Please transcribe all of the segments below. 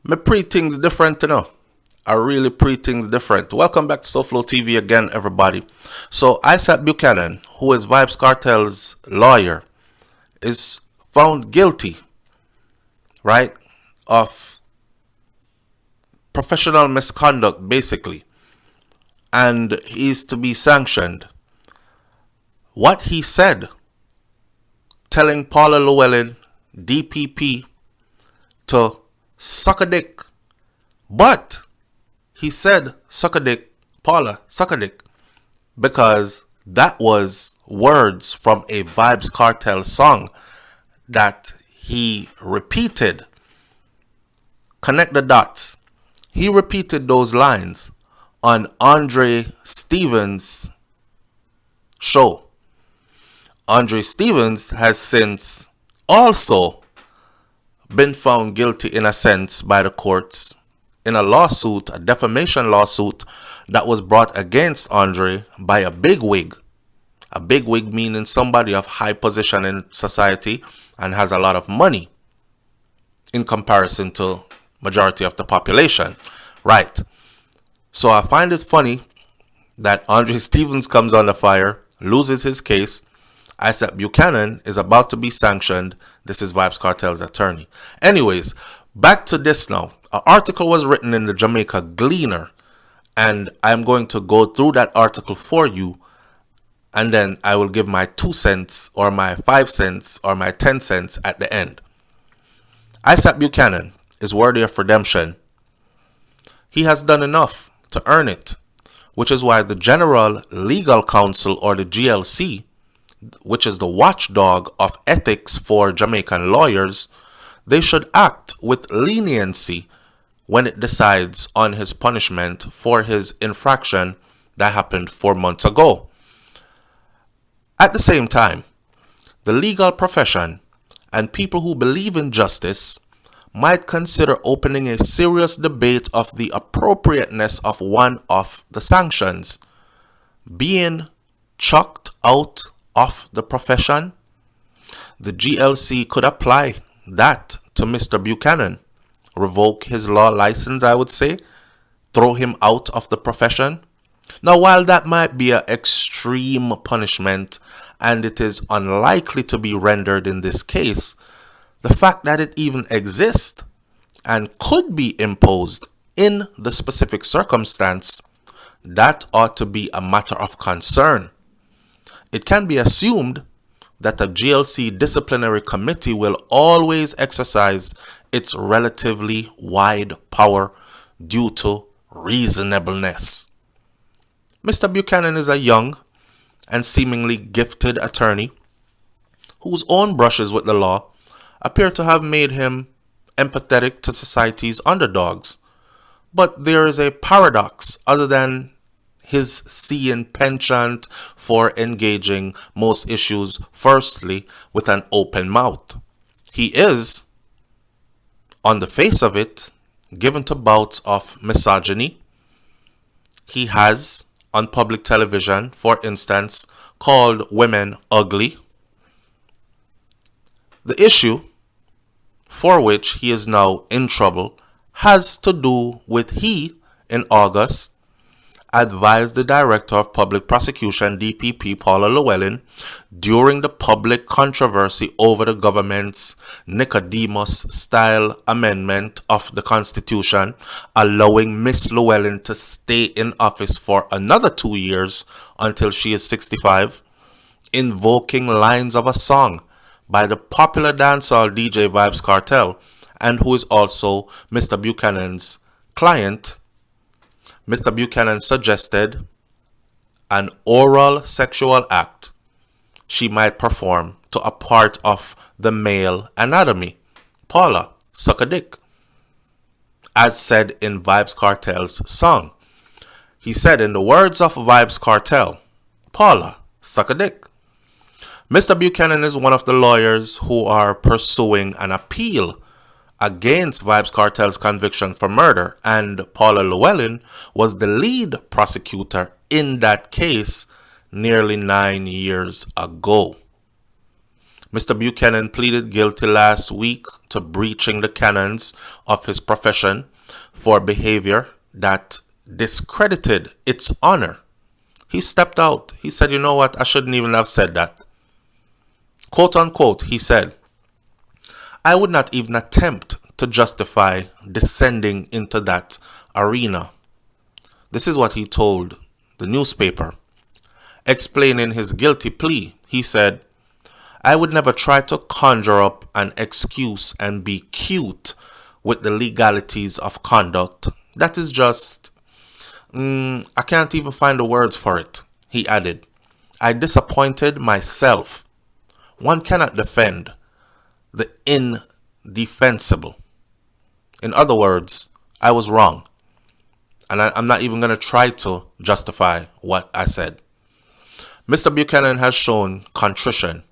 Me pre things different, you know. I really pre things different. Welcome back to SouFLoTV again, everybody. So Isat Buchanan, who is Vybz Kartel's lawyer, is found guilty, right, of professional misconduct, basically, and he's to be sanctioned. What he said, telling Paula Llewellyn, DPP, to suck a dick, but he said suck a dick, Paula, suck a dick, because that was words from a Vybz Kartel song that he repeated. Connect the dots. He repeated those lines on Andre Stevens' show. Andre Stevens has since also been found guilty in a sense by the courts in a lawsuit, a defamation lawsuit that was brought against Andre by a bigwig. A bigwig meaning somebody of high position in society and has a lot of money in comparison to majority of the population. Right. So I find it funny that Andre Stevens comes under fire, loses his case. Isat Buchanan is about to be sanctioned. This is Vybz Kartel's attorney. Anyways, back to this now. An article was written in the Jamaica Gleaner, and I'm going to go through that article for you, and then I will give my 2 cents or my 5 cents or my 10 cents at the end. Isat Buchanan is worthy of redemption. He has done enough to earn it, which is why the General Legal Council, or the GLC, which is the watchdog of ethics for Jamaican lawyers, they should act with leniency when it decides on his punishment for his infraction that happened 4 months ago. At the same time, the legal profession and people who believe in justice might consider opening a serious debate of the appropriateness of one of the sanctions being chucked out of the profession. The GLC could apply that to Mr. Buchanan, revoke his law license, I would say, throw him out of the profession. Now, while that might be an extreme punishment and it is unlikely to be rendered in this case, the fact that it even exists and could be imposed in the specific circumstance, that ought to be a matter of concern. It can be assumed that the GLC disciplinary committee will always exercise its relatively wide power due to reasonableness. Mr. Buchanan is a young and seemingly gifted attorney whose own brushes with the law appear to have made him empathetic to society's underdogs. But there is a paradox other than his seeing penchant for engaging most issues firstly with an open mouth. He is, on the face of it, given to bouts of misogyny. He has, on public television, for instance, called women ugly. The issue for which he is now in trouble has to do with he, in August, advised the Director of Public Prosecution, DPP Paula Llewellyn, during the public controversy over the government's Nicodemus-style amendment of the Constitution, allowing Miss Llewellyn to stay in office for another 2 years until she is 65, invoking lines of a song by the popular dancehall DJ Vybz Kartel, and who is also Mr. Buchanan's client. Mr. Buchanan suggested an oral sexual act she might perform to a part of the male anatomy. Paula, suck a dick. As said in Vybz Kartel's song. He said, in the words of Vybz Kartel, Paula, suck a dick. Mr. Buchanan is one of the lawyers who are pursuing an appeal against Vybz Kartel's conviction for murder, and Paula Llewellyn was the lead prosecutor in that case nearly 9 years ago. Mr. Buchanan pleaded guilty last week to breaching the canons of his profession for behavior that discredited its honor. He stepped out. He said, you know what, I shouldn't even have said that. Quote unquote, he said, I would not even attempt to justify descending into that arena. This is what he told the newspaper. Explaining his guilty plea, he said, I would never try to conjure up an excuse and be cute with the legalities of conduct. That is just, I can't even find the words for it, he added. I disappointed myself. One cannot defend the indefensible. In other words, I was wrong. And I'm not even going to try to justify what I said. Mr. Buchanan has shown contrition.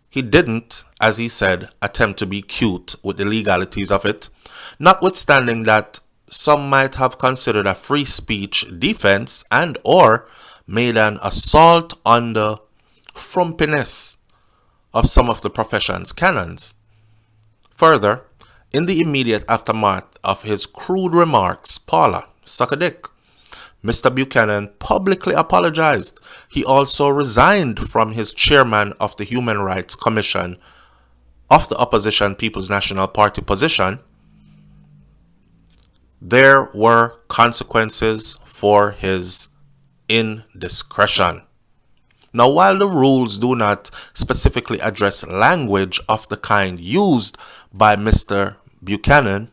He didn't, as he said, attempt to be cute with the legalities of it, notwithstanding that some might have considered a free speech defense and or made an assault on the frumpiness of some of the profession's canons. Further, in the immediate aftermath of his crude remarks, Paula, suck a dick, Mr. Buchanan publicly apologized. He also resigned from his chairman of the Human Rights Commission of the opposition People's National Party position. There were consequences for his indiscretion. Now, while the rules do not specifically address language of the kind used by Mr. Buchanan,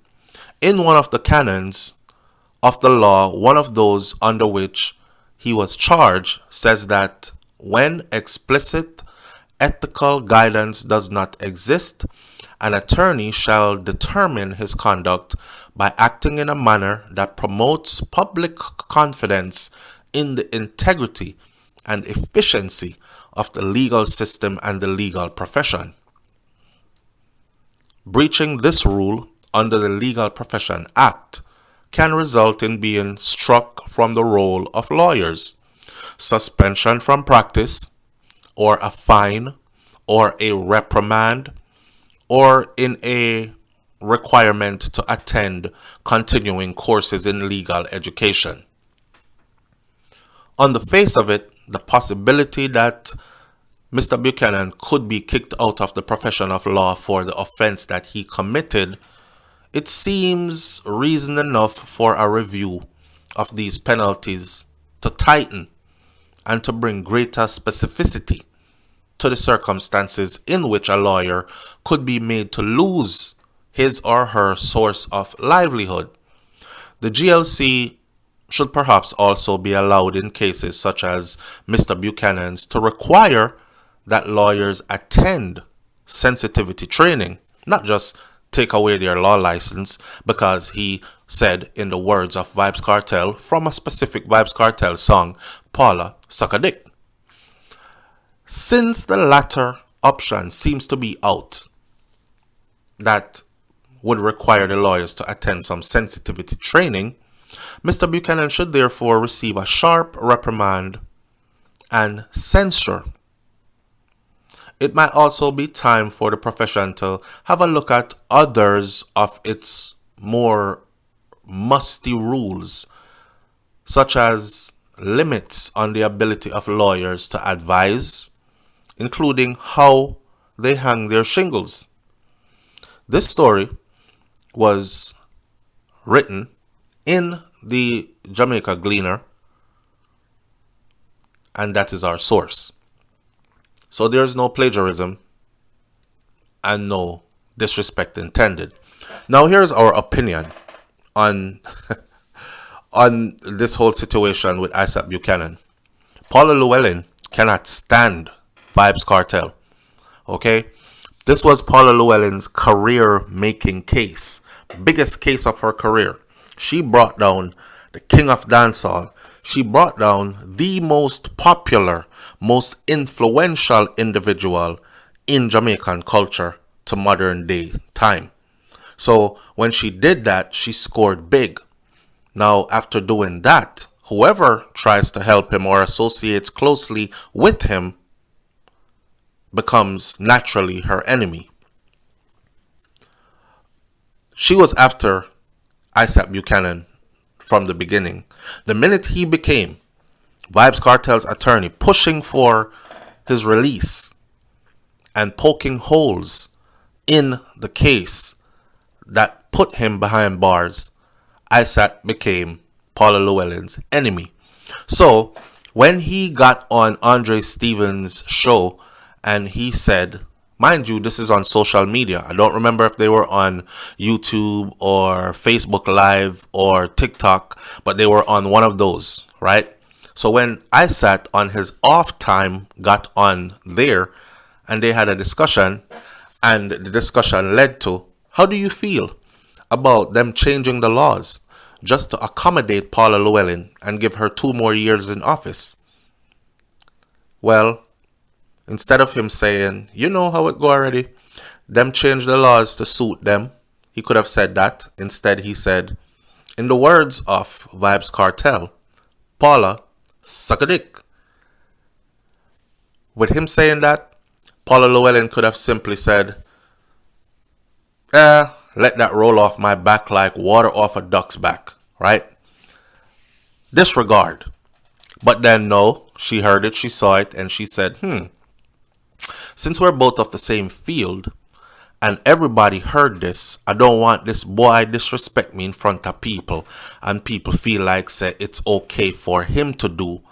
in one of the canons of the law, one of those under which he was charged says that when explicit ethical guidance does not exist, an attorney shall determine his conduct by acting in a manner that promotes public confidence in the integrity and efficiency of the legal system and the legal profession. Breaching this rule under the Legal Profession Act can result in being struck from the role of lawyers, suspension from practice, or a fine, or a reprimand, or in a requirement to attend continuing courses in legal education. On the face of it, the possibility that Mr. Buchanan could be kicked out of the profession of law for the offense that he committed, it seems reason enough for a review of these penalties to tighten and to bring greater specificity to the circumstances in which a lawyer could be made to lose his or her source of livelihood. The GLC should perhaps also be allowed in cases such as Mr. Buchanan's to require that lawyers attend sensitivity training, not just take away their law license because he said, in the words of Vybz Kartel, from a specific Vybz Kartel song, Paula, suck a dick. Since the latter option seems to be out, that would require the lawyers to attend some sensitivity training, Mr. Buchanan should therefore receive a sharp reprimand and censure. It might also be time for the profession to have a look at others of its more musty rules, such as limits on the ability of lawyers to advise, including how they hang their shingles. This story was written in the Jamaica Gleaner, and that is our source. So there's no plagiarism and no disrespect intended. Now here's our opinion on on this whole situation with Isat Buchanan. Paula Llewellyn cannot stand Vybz Kartel. Okay? This was Paula Llewellyn's career-making case. Biggest case of her career. She brought down the king of dancehall. She brought down the most popular, most influential individual in Jamaican culture to modern day time. So when she did that, she scored big. Now, after doing that, whoever tries to help him or associates closely with him becomes naturally her enemy. She was after Isat Buchanan from the beginning. The minute he became Vybz Kartel's attorney, pushing for his release and poking holes in the case that put him behind bars, Isat became Paula Llewellyn's enemy. So when he got on Andre Stevens' show and he said, mind you, this is on social media. I don't remember if they were on YouTube or Facebook Live or TikTok, but they were on one of those, right? So when Isat on his off time got on there and they had a discussion, and the discussion led to, how do you feel about them changing the laws just to accommodate Paula Llewellyn and give her 2 more years in office? Well, instead of him saying, you know how it go already, them change the laws to suit them, he could have said that. Instead, he said, in the words of Vybz Kartel, Paula, suck a dick. With him saying that, Paula Llewellyn could have simply said, let that roll off my back like water off a duck's back, right? Disregard. But then no, she heard it, she saw it, and she said, since we're both of the same field, and everybody heard this, I don't want this boy disrespect me in front of people, and people feel like say it's okay for him to do,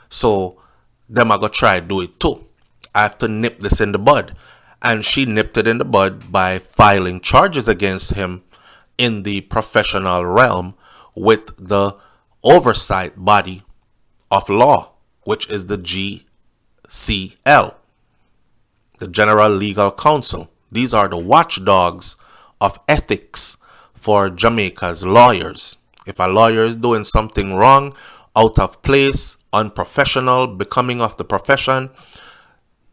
so them I go try do it too. I have to nip this in the bud. And she nipped it in the bud by filing charges against him in the professional realm with the oversight body of law, which is the GCL, the General Legal Counsel. These are the watchdogs of ethics for Jamaica's lawyers. If a lawyer is doing something wrong, out of place, unprofessional, becoming of the profession,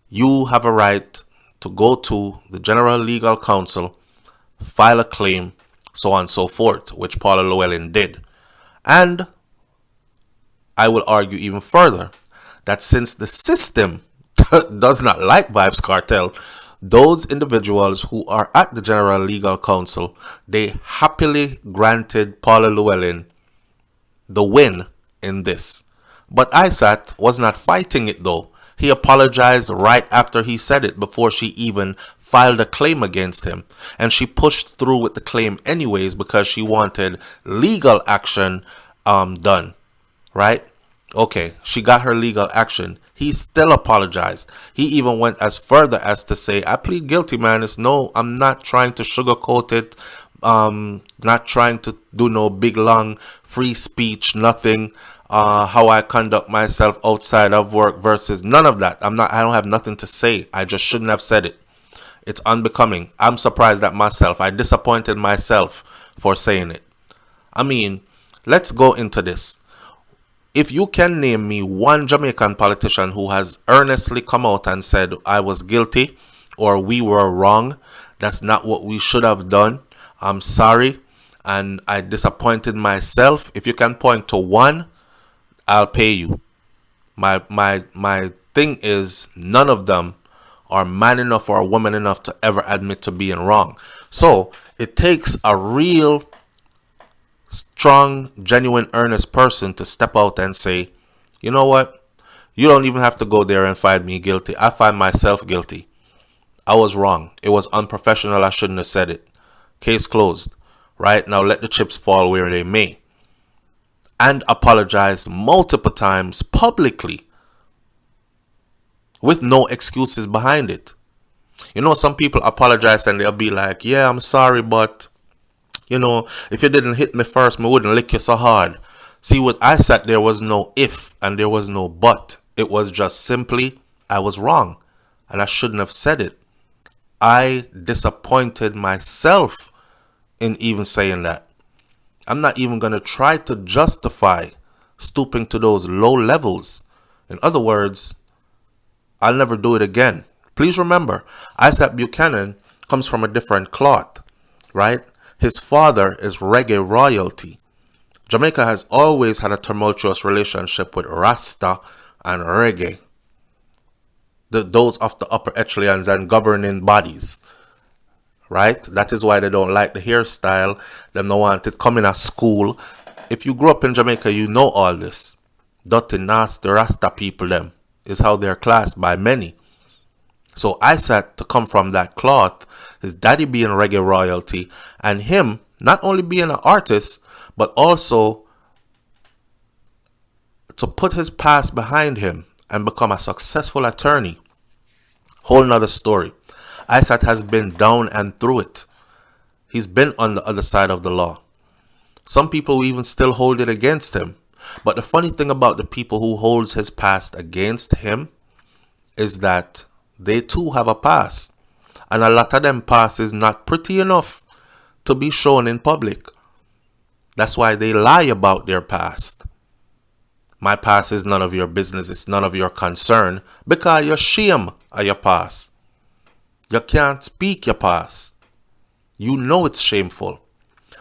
you have a right to go to the General Legal Counsel, file a claim, so on and so forth, which Paula Llewellyn did. And I will argue even further that since the system does not like Vybz Kartel, those individuals who are at the General Legal Counsel, they happily granted Paula Llewellyn the win in this. But Isat was not fighting it though. He apologized right after he said it, before she even filed a claim against him. And she pushed through with the claim anyways because she wanted legal action done. Right? Okay, she got her legal action. He still apologized. He even went as further as to say, I plead guilty, man. I'm not trying to sugarcoat it. Not trying to do no big long free speech, nothing. How I conduct myself outside of work versus none of that. I don't have nothing to say. I just shouldn't have said it. It's unbecoming. I'm surprised at myself. I disappointed myself for saying it. I mean, let's go into this. If you can name me one Jamaican politician who has earnestly come out and said, I was guilty or we were wrong, that's not what we should have done, I'm sorry, and I disappointed myself. If you can point to one, I'll pay you. My thing is, none of them are man enough or woman enough to ever admit to being wrong. So it takes a real strong, genuine, earnest person to step out and say, you know what? You don't even have to go there and find me guilty. I find myself guilty. I was wrong. It was unprofessional. I shouldn't have said it. Case closed. Right? Now let the chips fall where they may. And apologize multiple times publicly with no excuses behind it. You know, some people apologize and they'll be like, yeah, I'm sorry, but you know, if you didn't hit me first, me wouldn't lick you so hard. See, with Isat, there was no if and there was no but. It was just simply, I was wrong and I shouldn't have said it. I disappointed myself in even saying that. I'm not even going to try to justify stooping to those low levels. In other words, I'll never do it again. Please remember, Isat Buchanan comes from a different cloth, right? His father is reggae royalty. Jamaica has always had a tumultuous relationship with Rasta and reggae. those of the upper echelons and governing bodies. Right? That is why they don't like the hairstyle. Them don't want it coming at school. If you grew up in Jamaica, you know all this. Dirty, nasty, Rasta people, them, is how they're classed by many. So Isat, to come from that cloth, his daddy being reggae royalty, and him not only being an artist, but also to put his past behind him and become a successful attorney. Whole nother story. Isat has been down and through it. He's been on the other side of the law. Some people even still hold it against him. But the funny thing about the people who holds his past against him is that they too have a past. And a lot of them past is not pretty enough to be shown in public. That's why they lie about their past. My past is none of your business. It's none of your concern. Because you're ashamed of your past. You can't speak your past. You know it's shameful.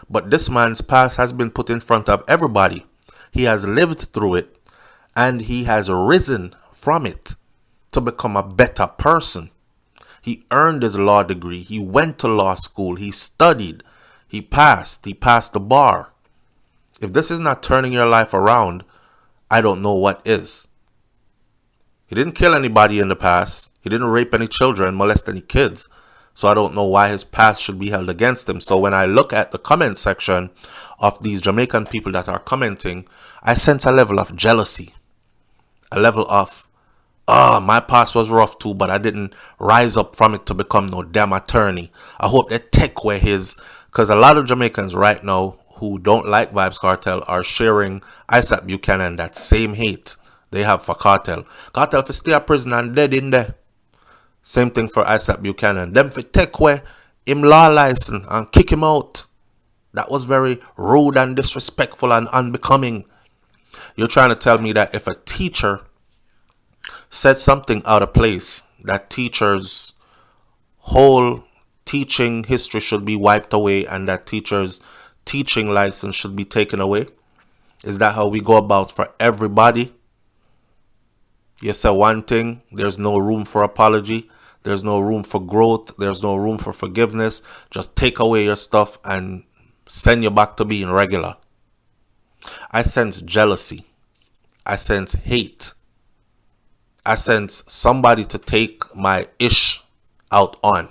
But this man's past has been put in front of everybody. He has lived through it. And he has risen from it to become a better person. He earned his law degree. He went to law school. He studied. He passed. He passed the bar. If this is not turning your life around, I don't know what is. He didn't kill anybody in the past. He didn't rape any children, molest any kids. So I don't know why his past should be held against him. So when I look at the comment section of these Jamaican people that are commenting, I sense a level of jealousy. A level of, my past was rough too, but I didn't rise up from it to become no damn attorney. I hope they take away his, because a lot of Jamaicans right now who don't like Vybz Kartel are sharing Isat Buchanan that same hate they have for Kartel. Kartel for stay a prison and dead in there. Same thing for Isat Buchanan. Them for take away him law license and kick him out. That was very rude and disrespectful and unbecoming. You're trying to tell me that if a teacher said something out of place, that teacher's whole teaching history should be wiped away and that teacher's teaching license should be taken away? Is that how we go about for everybody? You say one thing, there's no room for apology. There's no room for growth. There's no room for forgiveness. Just take away your stuff and send you back to being regular. I sense jealousy. I sense hate. I sense somebody to take my ish out on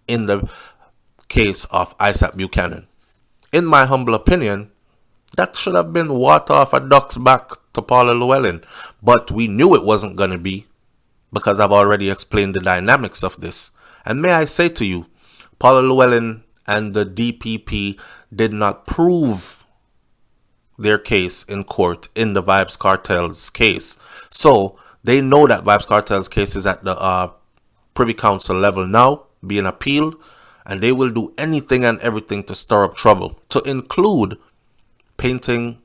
in the case of Isat Buchanan. In my humble opinion, that should have been water off a duck's back to Paula Llewellyn. But we knew it wasn't going to be, because I've already explained the dynamics of this. And may I say to you, Paula Llewellyn and the DPP did not prove their case in court in the Vybz Kartel's case. So they know that Vybz Kartel's case is at the Privy Council level now, being appealed. And they will do anything and everything to stir up trouble, to include painting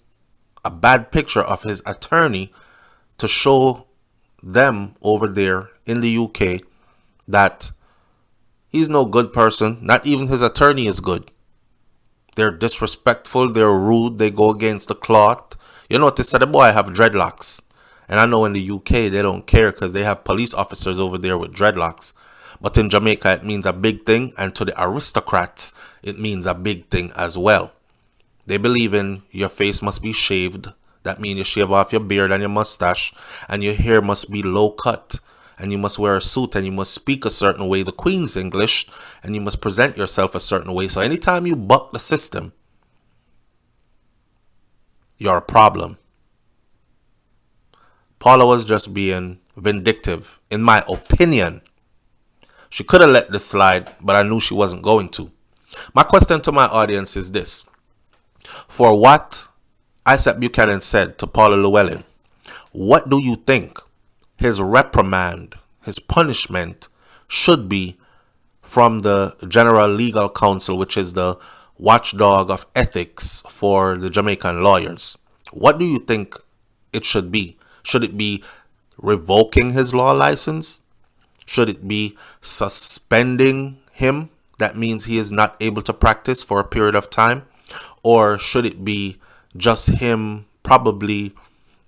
a bad picture of his attorney to show them over there in the UK that he's no good person. Not even his attorney is good. They're disrespectful. They're rude. They go against the cloth. You notice that the boy have dreadlocks. And I know in the UK they don't care because they have police officers over there with dreadlocks. But in Jamaica, it means a big thing. And to the aristocrats, it means a big thing as well. They believe in your face must be shaved. That means you shave off your beard and your mustache. And your hair must be low cut. And you must wear a suit and you must speak a certain way, the Queen's English. And you must present yourself a certain way. So anytime you buck the system, you're a problem. Paula was just being vindictive, in my opinion. She could have let this slide, but I knew she wasn't going to. My question to my audience is this. For what Isat Buchanan said to Paula Llewellyn, what do you think his reprimand, his punishment should be from the General Legal Council, which is the watchdog of ethics for the Jamaican lawyers? What do you think it should be? Should it be revoking his law license? Should it be suspending him? That means he is not able to practice for a period of time. Or should it be just him probably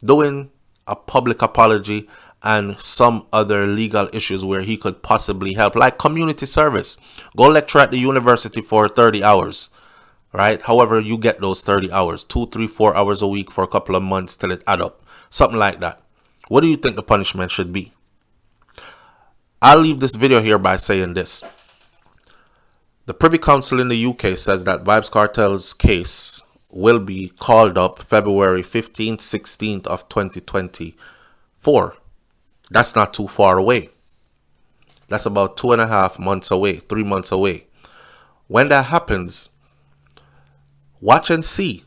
doing a public apology and some other legal issues where he could possibly help, like community service. Go lecture at the university for 30 hours, right? However you get those 30 hours, 2, 3, 4 hours a week for a couple of months till it add up. Something like that. What do you think the punishment should be? I'll leave this video here by saying this. The Privy Council in the UK says that Vybz Kartel's case will be called up February 15th, 16th of 2024. That's not too far away. That's about 2.5 months away, 3 months away. When that happens, watch and see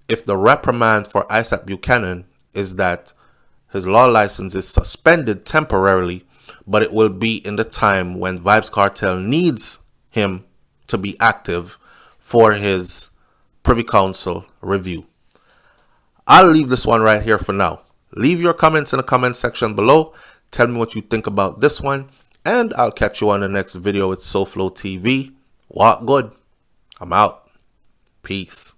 if the reprimand for Isat Buchanan is that his law license is suspended temporarily, but it will be in the time when Vybz Kartel needs him to be active for his Privy Council review. I'll leave this one right here for now. Leave your comments in the comment section below. Tell me what you think about this one, and I'll catch you on the next video with SouFLoTV. Walk good. I'm out. Peace.